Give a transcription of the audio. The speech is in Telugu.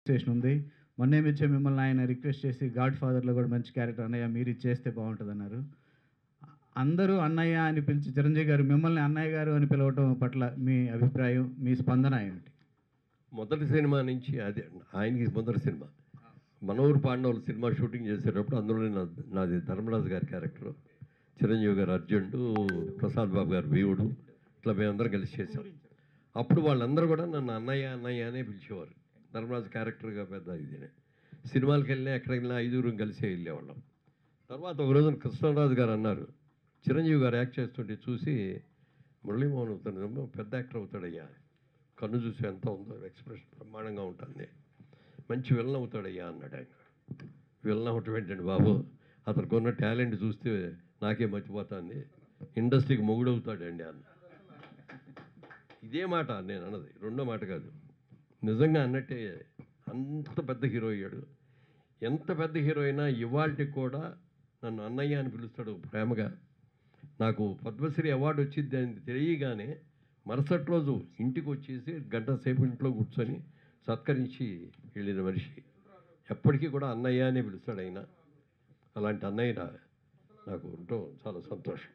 స్టేషన్ ఉంది. మొన్నేమిచ్చే మిమ్మల్ని ఆయన రిక్వెస్ట్ చేసి 'గాడ్ ఫాదర్'లో కూడా మంచి క్యారెక్టర్ అన్నయ్య మీరు ఇచ్చేస్తే బాగుంటుందన్నారు. అందరూ అన్నయ్య అని పిలిచి చిరంజీవి గారు మిమ్మల్ని అన్నయ్య గారు అని పిలవటం పట్ల మీ అభిప్రాయం, మీ స్పందన ఏమిటి? మొదటి సినిమా నుంచి అది ఆయనకి మొదటి సినిమా మనోహర్ పాండవులు సినిమా షూటింగ్ చేసేటప్పుడు అందులోనే నాది ధర్మరాజు గారి క్యారెక్టర్, చిరంజీవి గారు అర్జునుడు, ప్రసాద్ బాబు గారు భీముడు, ఇట్లా మేమందరం కలిసి చేసాం. అప్పుడు వాళ్ళందరూ కూడా నన్ను అన్నయ్య అన్నయ్య అనే పిలిచేవారు. ధర్మరాజు క్యారెక్టర్గా పెద్ద ఇదినే సినిమాలకు వెళ్ళినా ఎక్కడికి వెళ్ళినా 5 కలిసే వెళ్ళేవాళ్ళం. తర్వాత ఒక రోజున కృష్ణరాజు గారు అన్నారు, చిరంజీవి గారు యాక్ట్ చేస్తుంటే చూసి మురళీమోహన్ అవుతాడు పెద్ద యాక్టర్ అవుతాడయ్యా, కన్ను చూసి ఎంత ఉందో ఎక్స్ప్రెషన్ బ్రహ్మాండంగా ఉంటుంది, మంచి విలన్ అవుతాడయ్యా అన్నాడు ఆయన. విలన్ అవటం ఏంటండి బాబు, అతనికి ఉన్న టాలెంట్ చూస్తే నాకే మర్చిపోతుంది, ఇండస్ట్రీకి మొగుడవుతాడండి అన్న. ఇదే మాట నేను అన్నది, రెండో మాట కాదు, నిజంగా అన్నట్టే అంత పెద్ద హీరో అయ్యాడు. ఎంత పెద్ద హీరో అయినా ఇవాళకి కూడా నన్ను అన్నయ్య అని పిలుస్తాడు ప్రేమగా. నాకు పద్మశ్రీ అవార్డు వచ్చింది అని తెలియగానే మరుసటి రోజు ఇంటికి వచ్చేసి గంట సేపు ఇంట్లో కూర్చొని సత్కరించి వెళ్ళిన మనిషి. ఎప్పటికీ కూడా అన్నయ్య అనే పిలుస్తాడు ఆయన. అలాంటి అన్నయ్య నాకు ఉండటం చాలా సంతోషం.